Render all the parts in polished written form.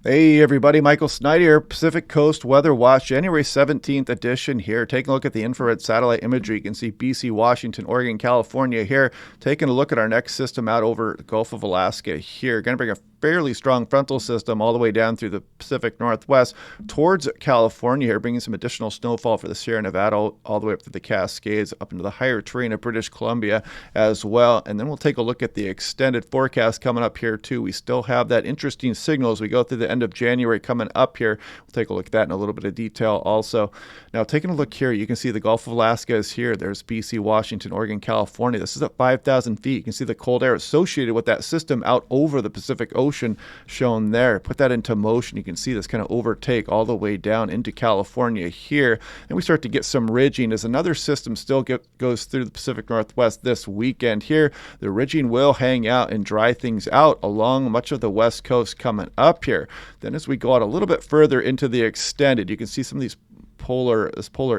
Hey everybody, Michael Snyder here, Pacific Coast Weather Watch, January 17th edition here. Taking a look at the infrared satellite imagery, you can see BC, Washington, Oregon, California here. Taking a look at our next system out over the Gulf of Alaska here. Going to bring a fairly strong frontal system all the way down through the Pacific Northwest towards California here, bringing some additional snowfall for the Sierra Nevada all the way up to the Cascades, up into the higher terrain of British Columbia as well. And then we'll take a look at the extended forecast coming up here too. We still have that interesting signal as we go through the end of January coming up here. We'll take a look at that in a little bit of detail also. Now, taking a look here, you can see the Gulf of Alaska is here. There's BC, Washington, Oregon, California. This is at 5,000 feet. You can see the cold air associated with that system out over the Pacific Ocean shown there. Put that into motion. You can see this kind of overtake all the way down into California here. And we start to get some ridging as another system still goes through the Pacific Northwest this weekend here. The ridging will hang out and dry things out along much of the west coast coming up here. Then as we go out a little bit further into the extended, you can see some of these polar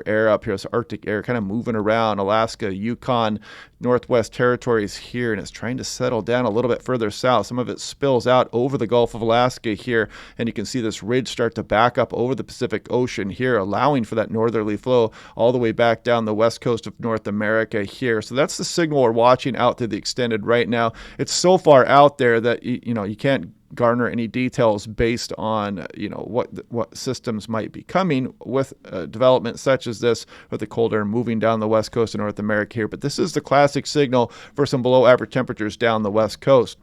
air up here, this Arctic air kind of moving around Alaska, Yukon, Northwest Territories here, and it's trying to settle down a little bit further south. Some of it spills out over the Gulf of Alaska here, and you can see this ridge start to back up over the Pacific Ocean here, allowing for that northerly flow all the way back down the west coast of North America here. So that's the signal we're watching out through the extended right now. It's so far out there that you can't garner any details based on what systems might be coming with development such as this, with the cold air moving down the west coast of North America here. But this is the classic signal for some below average temperatures down the west coast.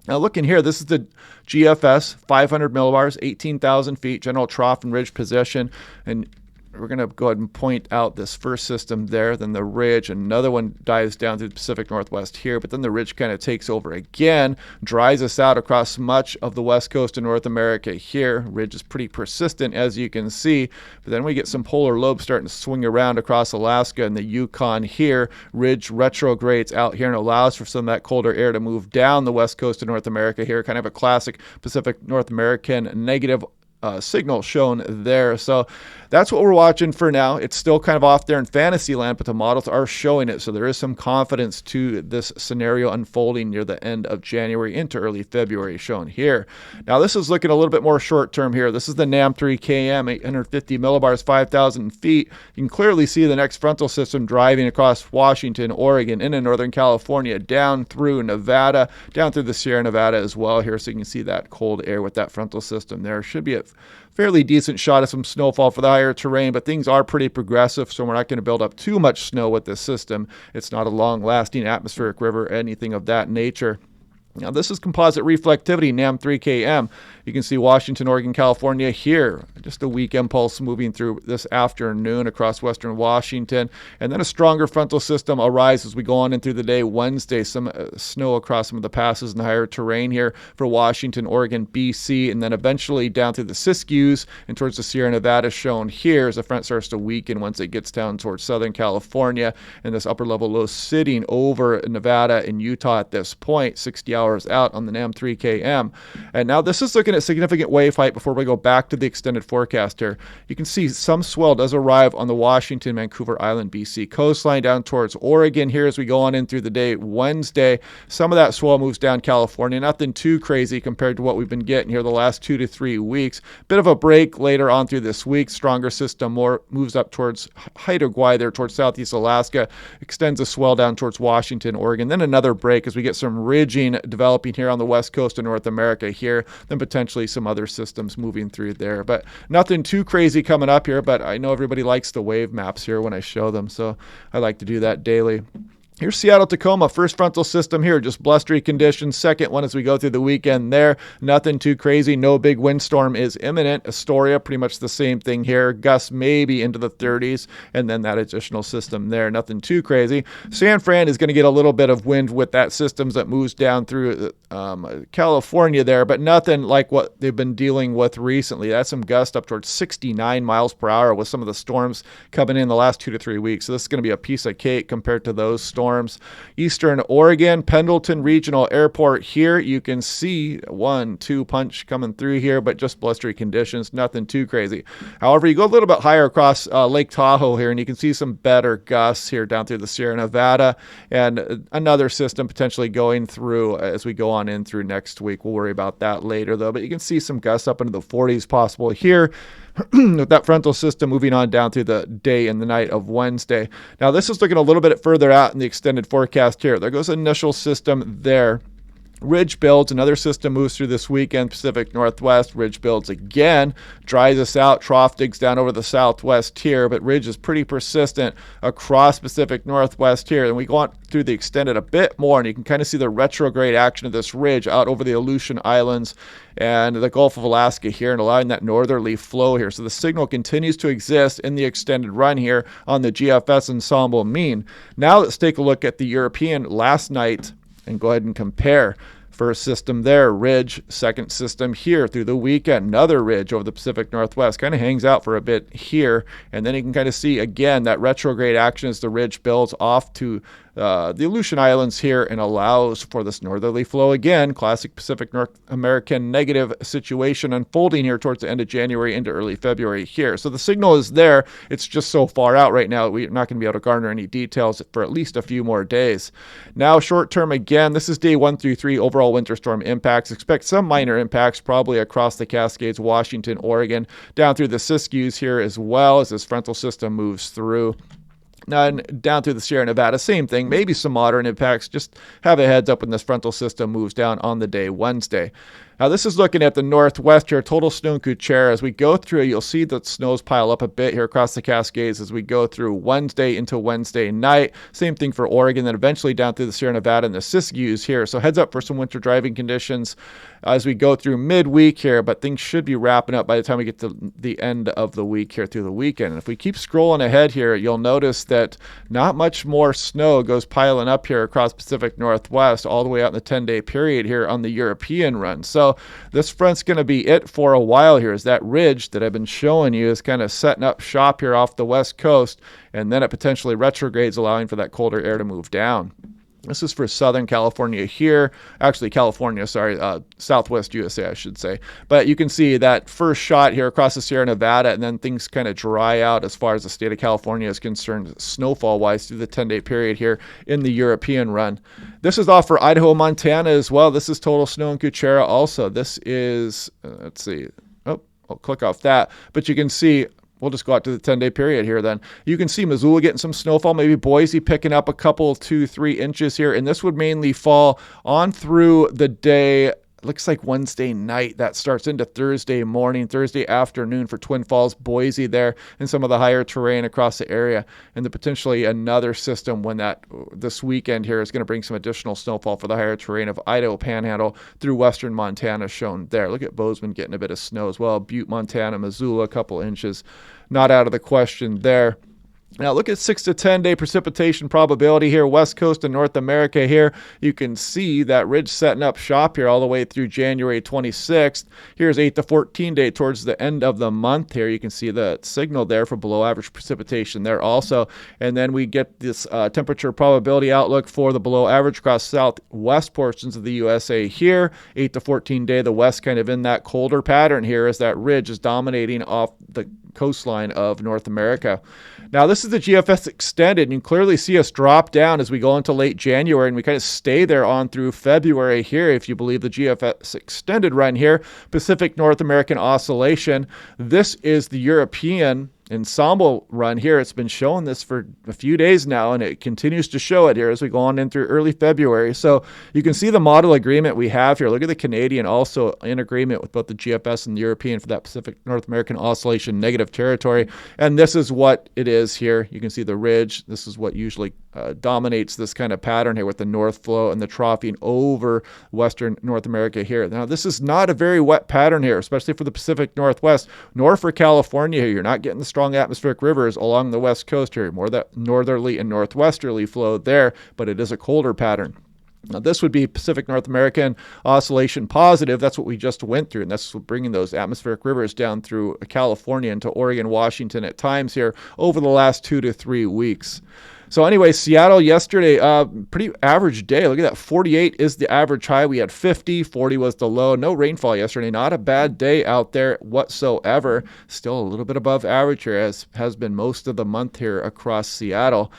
Now looking here, this is the GFS, 500 millibars, 18,000 feet, general trough and ridge position, and we're going to go ahead and point out this first system there, then the ridge. Another one dives down through the Pacific Northwest here, but then the ridge kind of takes over again, dries us out across much of the west coast of North America here. Ridge is pretty persistent, as you can see, but then we get some polar lobes starting to swing around across Alaska and the Yukon here. Ridge retrogrades out here and allows for some of that colder air to move down the west coast of North America here, kind of a classic Pacific North American negative signal shown there. So that's what we're watching for now. It's still kind of off there in fantasy land, but the models are showing it. So there is some confidence to this scenario unfolding near the end of January into early February shown here. Now this is looking a little bit more short term here. This is the NAM3KM, 850 millibars, 5,000 feet. You can clearly see the next frontal system driving across Washington, Oregon, into Northern California, down through Nevada, down through the Sierra Nevada as well here. So you can see that cold air with that frontal system there. Should be a fairly decent shot of some snowfall for the higher terrain, but things are pretty progressive, so we're not going to build up too much snow with this system. It's not a long-lasting atmospheric river, anything of that nature. Now, this is composite reflectivity, NAM3KM. You can see Washington, Oregon, California here. Just a weak impulse moving through this afternoon across western Washington. And then a stronger frontal system arises as we go on in through the day. Wednesday, some snow across some of the passes in the higher terrain here for Washington, Oregon, BC, and then eventually down through the Siskiyous and towards the Sierra Nevada shown here as the front starts to weaken once it gets down towards southern California. And this upper level low sitting over Nevada and Utah at this point, 60 hours out on the NAM3KM. And now this is looking at significant wave height before we go back to the extended forecast here. You can see some swell does arrive on the Washington, Vancouver Island, BC coastline down towards Oregon here as we go on in through the day. Wednesday, some of that swell moves down California. Nothing too crazy compared to what we've been getting here the last 2 to 3 weeks. Bit of a break later on through this week. Stronger system more moves up towards Haida Gwaii there towards southeast Alaska, extends a swell down towards Washington, Oregon. Then another break as we get some ridging developing here on the west coast of North America here. Then potentially some other systems moving through there. But nothing too crazy coming up here, but I know everybody likes the wave maps here when I show them, so I like to do that daily. Here's Seattle-Tacoma, first frontal system here, just blustery conditions. Second one as we go through the weekend there. Nothing too crazy. No big windstorm is imminent. Astoria, pretty much the same thing here. Gusts maybe into the 30s, and then that additional system there. Nothing too crazy. San Fran is going to get a little bit of wind with that system that moves down through California there, but nothing like what they've been dealing with recently. That's some gust up towards 69 miles per hour with some of the storms coming in the last 2 to 3 weeks. So this is going to be a piece of cake compared to those storms. storms. Eastern Oregon, Pendleton Regional Airport here. You can see 1-2 punch coming through here, but just blustery conditions, nothing too crazy. However, you go a little bit higher across Lake Tahoe here, and you can see some better gusts here down through the Sierra Nevada, and another system potentially going through as we go on in through next week. We'll worry about that later, though, but you can see some gusts up into the 40s possible here with that frontal system moving on down through the day and the night of Wednesday. Now, this is looking a little bit further out in the extended forecast here. There goes the initial system there. Ridge builds, another system moves through this weekend, Pacific Northwest. Ridge builds again, dries us out. Trough digs down over the southwest here, but ridge is pretty persistent across Pacific Northwest here. And we go on through the extended a bit more, and you can kind of see the retrograde action of this ridge out over the Aleutian Islands and the Gulf of Alaska here, and allowing that northerly flow here. So the signal continues to exist in the extended run here on the GFS ensemble mean. Now let's take a look at the European last night and go ahead and compare. First system there, ridge. Second system here through the weekend, another ridge over the Pacific Northwest. Kind of hangs out for a bit here, and then you can kind of see again that retrograde action as the ridge builds off to the Aleutian Islands here and allows for this northerly flow again. Classic Pacific North American negative situation unfolding here towards the end of January into early February here. So the signal is there. It's just so far out right now, we're not going to be able to garner any details for at least a few more days. Now, short term again, this is day 1 through 3 overall winter storm impacts. Expect some minor impacts probably across the Cascades, Washington, Oregon, down through the Siskiyous here as well as this frontal system moves through. Now, down through the Sierra Nevada, same thing, maybe some moderate impacts. Just have a heads up when this frontal system moves down on the day Wednesday. Now, this is looking at the northwest here, total snow and Kuchera. As we go through, you'll see that snows pile up a bit here across the Cascades as we go through Wednesday into Wednesday night. Same thing for Oregon, then eventually down through the Sierra Nevada and the Siskiyous here. So heads up for some winter driving conditions as we go through midweek here, but things should be wrapping up by the time we get to the end of the week here through the weekend. And if we keep scrolling ahead here, you'll notice that not much more snow goes piling up here across Pacific Northwest all the way out in the 10-day period here on the European run. So this front's going to be it for a while here, as that ridge that I've been showing you is kind of setting up shop here off the west coast, and then it potentially retrogrades, allowing for that colder air to move down. This is for Southern California here. Actually, California, sorry, Southwest USA, I should say. But you can see that first shot here across the Sierra Nevada, and then things kind of dry out as far as the state of California is concerned, snowfall-wise, through the 10-day period here in the European run. This is off for Idaho, Montana as well. This is total snow and Kuchera also. This is, let's see. Oh, I'll click off that. But you can see, we'll just go out to the 10-day period here then. You can see Missoula getting some snowfall, maybe Boise picking up a couple, 2-3 inches here, and this would mainly fall on through the day. Looks like Wednesday night. That starts into Thursday morning, Thursday afternoon for Twin Falls, Boise there, and some of the higher terrain across the area. And then potentially another system when this weekend here is going to bring some additional snowfall for the higher terrain of Idaho Panhandle through western Montana shown there. Look at Bozeman getting a bit of snow as well. Butte, Montana, Missoula, a couple inches. Not out of the question there. Now look at 6 to 10 day precipitation probability here, West Coast and North America here. You can see that ridge setting up shop here all the way through January 26th. Here's 8 to 14 day towards the end of the month here. You can see the signal there for below average precipitation there also. And then we get this temperature probability outlook for the below average across southwest portions of the USA here. 8 to 14 day, the west kind of in that colder pattern here as that ridge is dominating off the coastline of North America. Now, this is the GFS extended, and you can clearly see us drop down as we go into late January, and we kind of stay there on through February here, if you believe the GFS extended run here. Pacific North American Oscillation. This is the European ensemble run here. It's been showing this for a few days now, and it continues to show it here as we go on in through early February. So you can see the model agreement we have here. Look at the Canadian also in agreement with both the GFS and the European for that Pacific North American Oscillation negative territory. And this is what it is here. You can see the ridge. This is what usually dominates this kind of pattern here with the north flow and the troughing over western North America here. Now, this is not a very wet pattern here, especially for the Pacific Northwest, nor for California here. You're not getting the strong atmospheric rivers along the west coast here, more that northerly and northwesterly flow there, but it is a colder pattern. Now, this would be Pacific North American Oscillation positive. That's what we just went through, and that's bringing those atmospheric rivers down through California into Oregon, Washington at times here over the last 2 to 3 weeks. So anyway, Seattle yesterday, pretty average day. Look at that. 48 is the average high. We had 50, 40 was the low. No rainfall yesterday. Not a bad day out there whatsoever. Still a little bit above average here, as has been most of the month here across Seattle.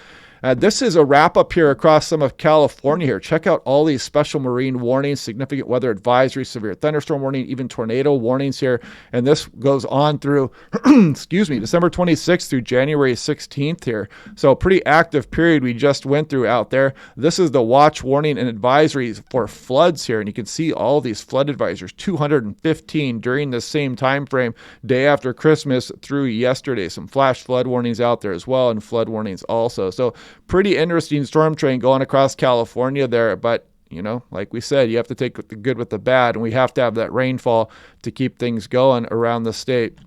This is a wrap up here across some of California here. Check out all these special marine warnings, significant weather advisories, severe thunderstorm warning, even tornado warnings here. And this goes on through, excuse me, December 26th through January 16th here. So a pretty active period we just went through out there. This is the watch warning and advisories for floods here. And you can see all these flood advisories, 215 during the same time frame, day after Christmas through yesterday. Some flash flood warnings out there as well, and flood warnings also. So pretty interesting storm train going across California there. But, like we said, you have to take the good with the bad, and we have to have that rainfall to keep things going around the state.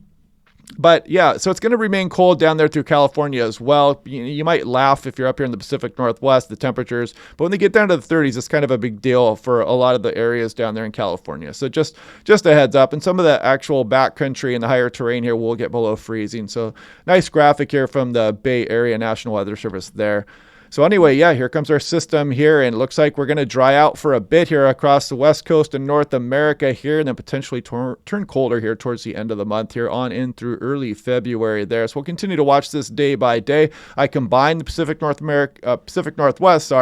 But yeah, so it's going to remain cold down there through California as well. You might laugh if you're up here in the Pacific Northwest, the temperatures, but when they get down to the 30s, it's kind of a big deal for a lot of the areas down there in California. So just a heads up. And some of the actual backcountry and the higher terrain here will get below freezing. So nice graphic here from the Bay Area National Weather Service there. So anyway, yeah, here comes our system here, and it looks like we're going to dry out for a bit here across the West Coast and North America here, and then potentially turn colder here towards the end of the month here on in through early February there. So we'll continue to watch this day by day. I combined the Pacific Northwest,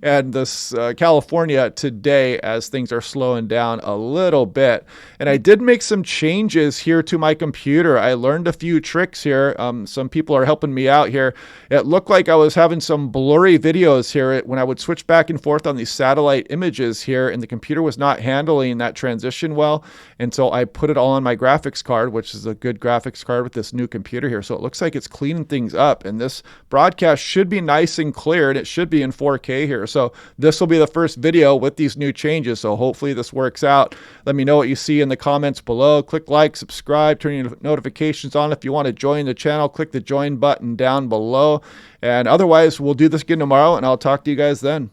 and this California today as things are slowing down a little bit. And I did make some changes here to my computer. I learned a few tricks here. Some people are helping me out here. It looked like I was having some blurry videos here when I would switch back and forth on these satellite images here, and the computer was not handling that transition well. And so I put it all on my graphics card, which is a good graphics card with this new computer here. So it looks like it's cleaning things up, and this broadcast should be nice and clear, and it should be in 4K here. So this will be the first video with these new changes. So hopefully this works out. Let me know what you see in the comments below. Click like, subscribe, turn your notifications on. If you want to join the channel, click the join button down below. And otherwise, we'll do this again tomorrow, and I'll talk to you guys then.